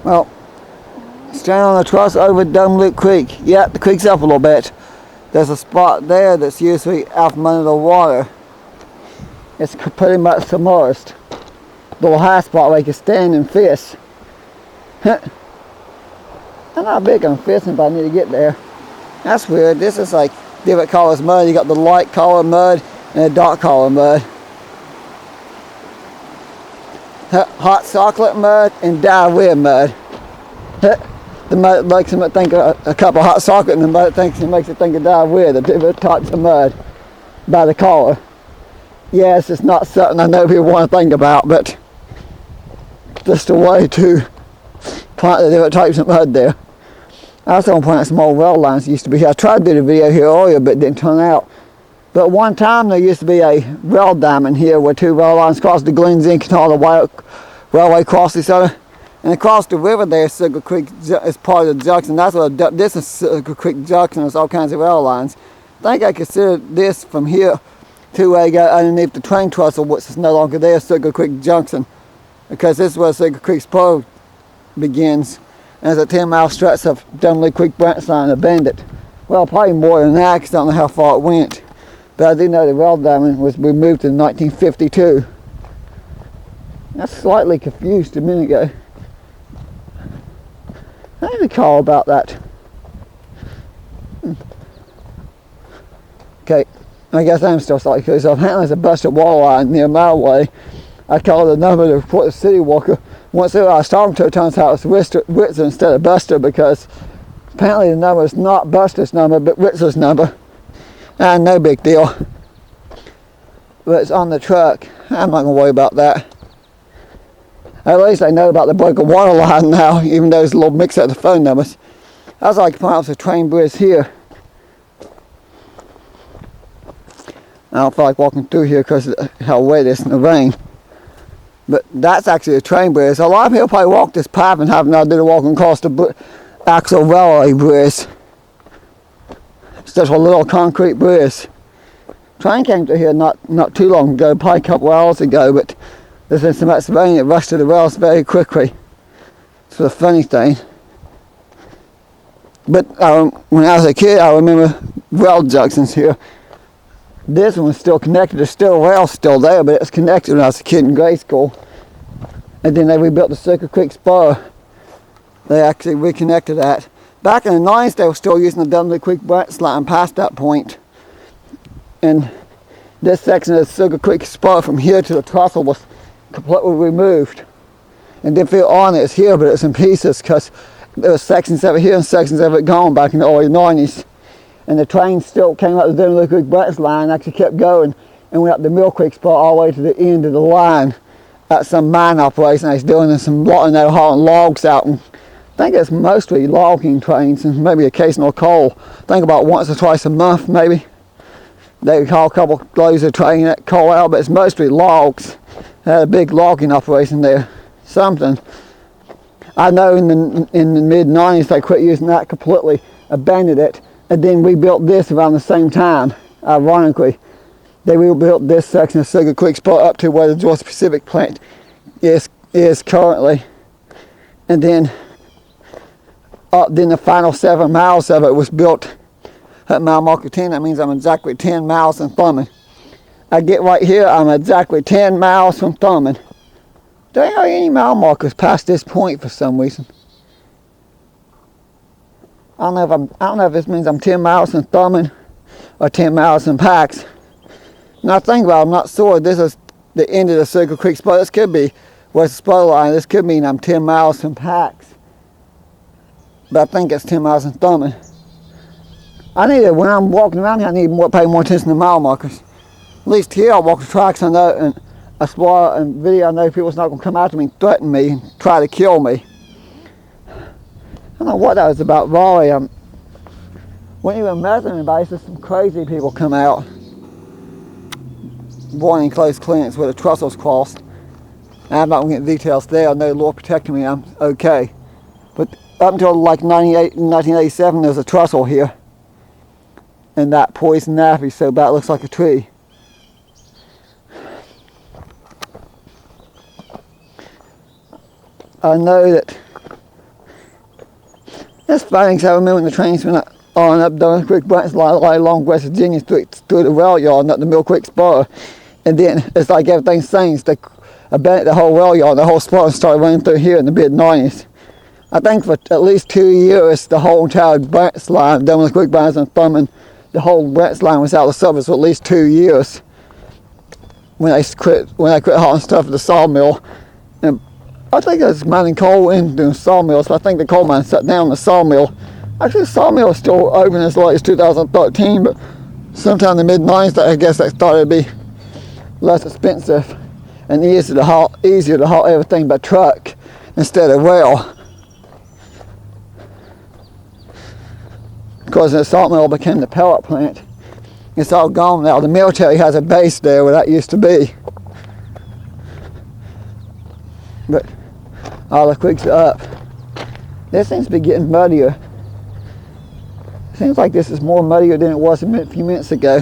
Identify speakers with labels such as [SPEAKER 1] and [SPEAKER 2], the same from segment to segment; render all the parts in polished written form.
[SPEAKER 1] Well, standing on the truss over Dumluke Creek. Yeah, the creek's up a little bit. There's a spot there that's usually out from under the water. It's pretty much submerged. Little high spot where you can stand and fish. I'm not big on fishing, but I need to get there. That's weird. This is like different colors mud. You got the light color mud and the dark color mud. Hot chocolate mud and diarrhea mud. The mud makes me think of a cup of hot chocolate, and the mud makes it think of diarrhea. The different types of mud by the color. Yes, it's not something I know people want to think about, but just a way to plant the different types of mud there. I also want to plant some old rail lines that used to be here. I tried to do the video here earlier, but it didn't turn out. But one time there used to be a rail diamond here where two rail lines crossed the Glens Inc. and all the railway crossed each other. And across the river there, Sugar Creek is part of the junction. That's what this is, Sugar Creek Junction. There's all kinds of rail lines. I think I consider this from here to where you go underneath the train trestle, which is no longer there, Sugar Creek Junction. Because this is where Sugar Creek Spur begins. And there's a 10-mile stretch of Dumluke Creek branch line abandoned. Well, probably more than that, because I don't know how far it went. But I do know the rail diamond was removed in 1952. I was slightly confused a minute ago. I need to call about that. Okay, I guess I'm still slightly confused. So apparently there's a busted wall line near my way. I called the number to report the city worker. Once I was talking to her, it turns out it's Ritzer instead of Buster, because apparently the number is not Buster's number, but Ritzer's number. And no big deal. But it's on the truck. I'm not going to worry about that. At least I know about the broken water line now, even though there's a little mix up the phone numbers. I was like, point out the train bridge here. I don't feel like walking through here because of how wet it is in the rain. But that's actually a train bridge. A lot of people probably walk this pipe and have no idea walking across the actual railway bridge. It's just a little concrete bridge. Train came through here not too long ago, probably a couple hours ago, but there's been so much rain it rusted the rails very quickly. It's the funny thing. But when I was a kid, I remember rail junctions here. This one was still connected. There's still rail still there, but it's connected when I was a kid in grade school. And then they rebuilt the Sugar Creek Spur. They actually reconnected that. Back in the 90s, they were still using the Dumluke Creek branch line past that point. And this section of the Sugar Creek Spur from here to the trestle was completely removed. And the field on it is here, but it's in pieces because there were sections of it here and sections of it gone back in the early 90s. And the train still came up the Dumluke Creek branch line, actually kept going and went up the Mill Creek Spur all the way to the end of the line at some mine operation they was doing, and some hauling logs out. And I think it's mostly logging trains and maybe occasional coal. I think about once or twice a month maybe they would haul a couple loads of train that coal out, but it's mostly logs. They had a big logging operation there. Something. I know in the mid-90s they quit using that completely, abandoned it, and then rebuilt this around the same time. Ironically, they rebuilt this section of Sugar Creek Spur up to where the Georgia Pacific plant is currently. And then the final 7 miles of it was built at mile marker 10. That means I'm exactly 10 miles from Thurman. I get right here, I'm exactly 10 miles from Thurman. There ain't any mile markers past this point for some reason. I don't know if this means I'm 10 miles from Thurman or 10 miles from Pax. Now think about it, I'm not sure. This is the end of the Sugar Creek Spur. This could be where's the spur line. This could mean I'm 10 miles from Pax. But I think it's 10 miles from Thurman. When I'm walking around here, I need to pay more attention to mile markers. At least here I walk the tracks, I know, and I swear in video I know people's not going to come after me and threaten me and try to kill me. I don't know what that was about Raleigh. When you were measuring anybody, just some crazy people come out. Born in close clinics where the trestles crossed. I'm not going to get details there. I know the Lord protecting me, I'm okay. But up until like 1987, there was a trestle here. And that poison ivy so bad it looks like a tree. I know that That's funny because I remember when the trains went on up Douglas Creek branch line along West Virginia through the rail yard and up the Mill Creek Spur. And then it's like everything changed. They abandoned the whole rail yard, the whole spur, and started running through here in the mid-90s. I think for at least 2 years, the whole entire branch line, Douglas Creek branch and Thurman, the whole branch line was out of service for at least 2 years. When I quit hauling stuff at the sawmill. And I think I was mining coal and doing sawmills, but I think the coal mine shut down the sawmill. Actually, the sawmill is still open as late as 2013, but sometime in the mid-90s, I guess that started to be less expensive and easier to haul everything by truck instead of rail. Because the sawmill became the pellet plant. It's all gone now. The military has a base there where that used to be. But all the creeks are up. This seems to be getting muddier. Seems like this is more muddier than it was a few minutes ago.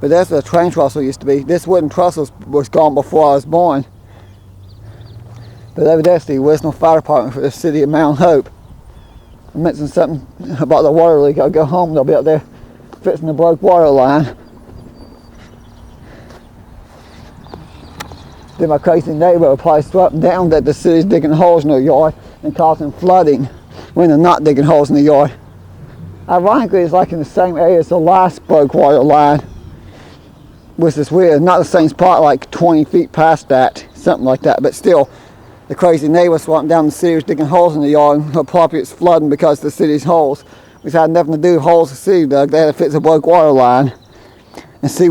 [SPEAKER 1] But that's where the train trestle used to be. This wooden trestle was gone before I was born. But evidently there was no fire department for the city of Mount Hope. I mentioned something about the water leak. I'll go home, they'll be out there fixing the broke water line. Then my crazy neighbor will probably swept down that the city's digging holes in their yard and causing flooding when they're not digging holes in the yard. Ironically, it's like in the same area as the last broke water line, which is weird. Not the same spot, like 20 feet past that, something like that, but still, the crazy neighbor swamped down the city was digging holes in the yard and her property is flooding because of the city's holes, which had nothing to do with holes the city dug. They had to fix a broke water line. And see,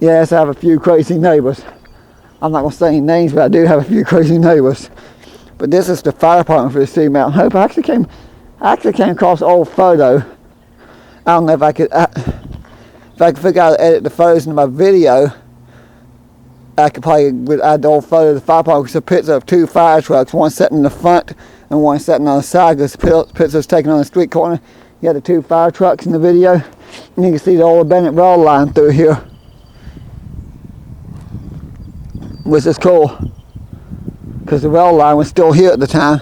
[SPEAKER 1] yes, I have a few crazy neighbors. I'm not going to say any names, but I do have a few crazy neighbors. But this is the fire department for the city of Mount Hope. I actually came across an old photo. I don't know if I could figure out how to edit the photos into my video. I could probably add the old photo of the fire department. It's a picture of 2 fire trucks, one sitting in the front and one sitting on the side. This picture was taken on the street corner. You had the 2 fire trucks in the video, and you can see the old abandoned rail line through here, which is cool because the rail line was still here at the time.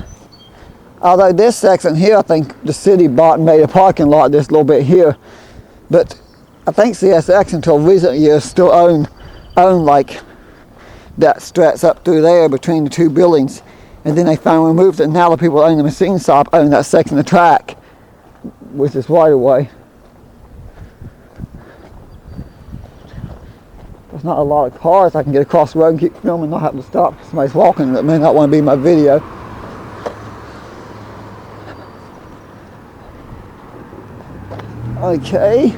[SPEAKER 1] Although this section here, I think the city bought and made a parking lot this little bit here, but I think CSX until recent years still owned like that stretch up through there between the 2 buildings, and then they finally removed it. Now the people owning the machine shop own that section of track, which is right away. There's not a lot of cars. I can get across the road and keep filming, not have to stop. Somebody's walking that may not want to be in my video. Okay.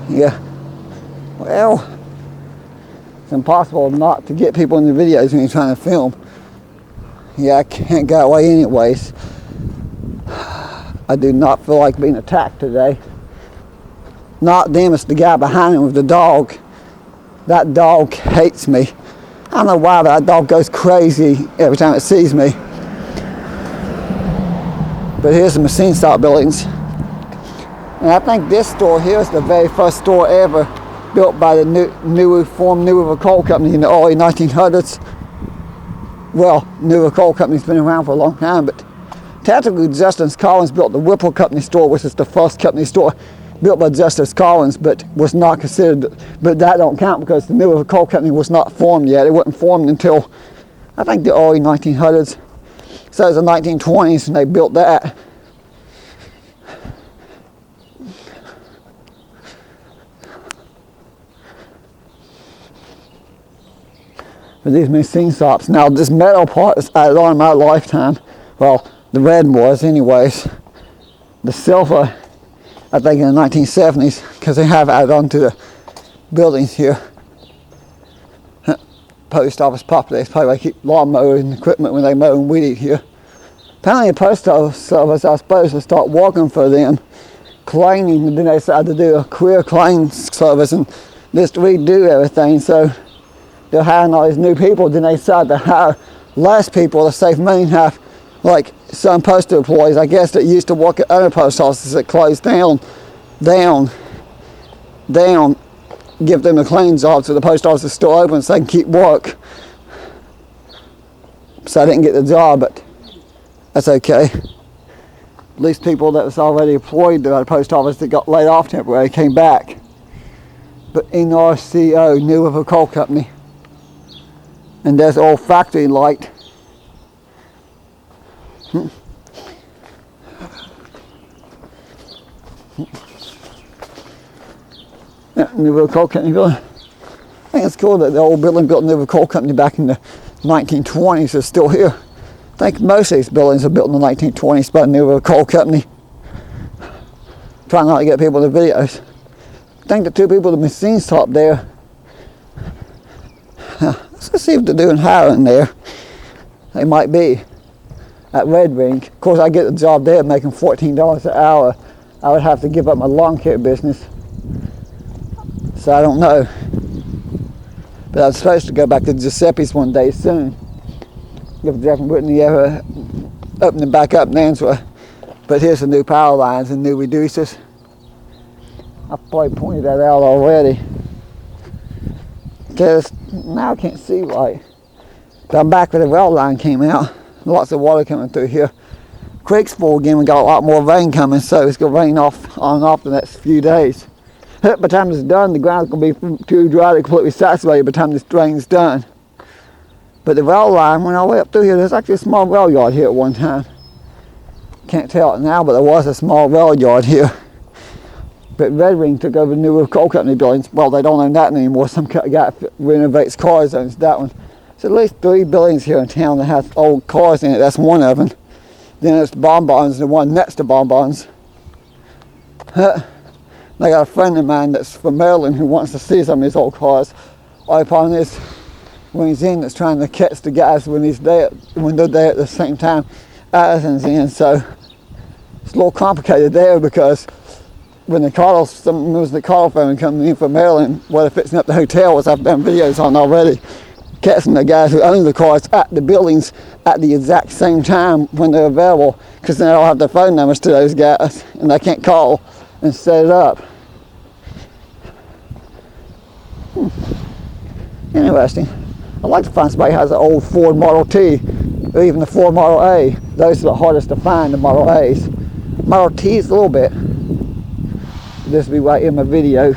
[SPEAKER 1] Yeah, well, it's impossible not to get people in the videos when you're trying to film. Yeah, I can't get away anyways. I do not feel like being attacked today. Not them, it's the guy behind him with the dog. That dog hates me. I don't know why, but that dog goes crazy every time it sees me. But here's the machine shop buildings. And I think this store here is the very first store ever built by the New River Coal Company in the early 1900s. Well, New River Coal Company's been around for a long time, but technically Justice Collins built the Whipple Company store, which is the first company store built by Justice Collins, but was not considered, but that don't count because the New River Coal Company was not formed yet. It wasn't formed until, I think, the early 1900s. So it was the 1920s and they built that. For these machine shops. Now this metal part is added on in my lifetime. Well, the red was anyways. The silver, I think in the 1970s, because they have added on to the buildings here. Post office property, it's probably why they keep lawnmowers and equipment when they mow and weed eat here. Apparently the post office service, I was supposed to start working for them, claiming, and then they decided to do a career claim service and just redo everything. So they're hiring all these new people, then they decided to hire less people to save money and have like some postal employees, I guess, that used to work at other post offices that closed down, give them a clean job so the post office is still open so they can keep work. so I didn't get the job, but that's okay. At least people that was already employed at the post office that got laid off temporarily came back. But NRCO, New River Coal Company. And there's the old factory light. Yeah, New River Coal Company building. I think it's cool that the old building built in New River Coal Company back in the 1920s is still here. I think most of these buildings are built in the 1920s by the New River Coal Company. Trying not to get people in the videos. I think the two people that have been seen up there. Let's see if they're doing hiring there. They might be at Red Ring. Of course, I get the job there making $14 an hour. I would have to give up my lawn care business. So I don't know. But I was supposed to go back to Giuseppe's one day soon. If Jeff and Whitney ever open it back up in Answer. But here's the new power lines and new reducers. I probably pointed that out already. Because now I can't see right. But I'm back where the rail line came out. Lots of water coming through here. Creek's full again. We got a lot more rain coming, so it's going to rain off on and off the next few days. By the time it's done, the ground's going to be too dry to completely saturated by the time this drain's done. But the rail line went all the way up through here. There's actually a small rail yard here at one time. Can't tell it now, but there was a small rail yard here. But Red Ring took over the New River Coal Company buildings. Well, they don't own that anymore. Some guy renovates cars owns that one. So at least 3 buildings here in town that has old cars in it. That's one of them. Then there's the Bonbons, the one next to Bonbons. I got a friend of mine that's from Maryland who wants to see some of these old cars. All the problem is, when he's in, it's trying to catch the guys when they're there at the same time Addison's in. So it's a little complicated there because when the Carl family coming in from Maryland, what they're fixing up the hotel, which I've done videos on already, catching the guys who own the cars at the buildings at the exact same time when they're available, because then they don't have their phone numbers to those guys and they can't call and set it up. Interesting. I'd like to find somebody who has an old Ford Model T or even the Ford Model A. Those are the hardest to find, the Model A's. Model T's a little bit. This will be right in my video.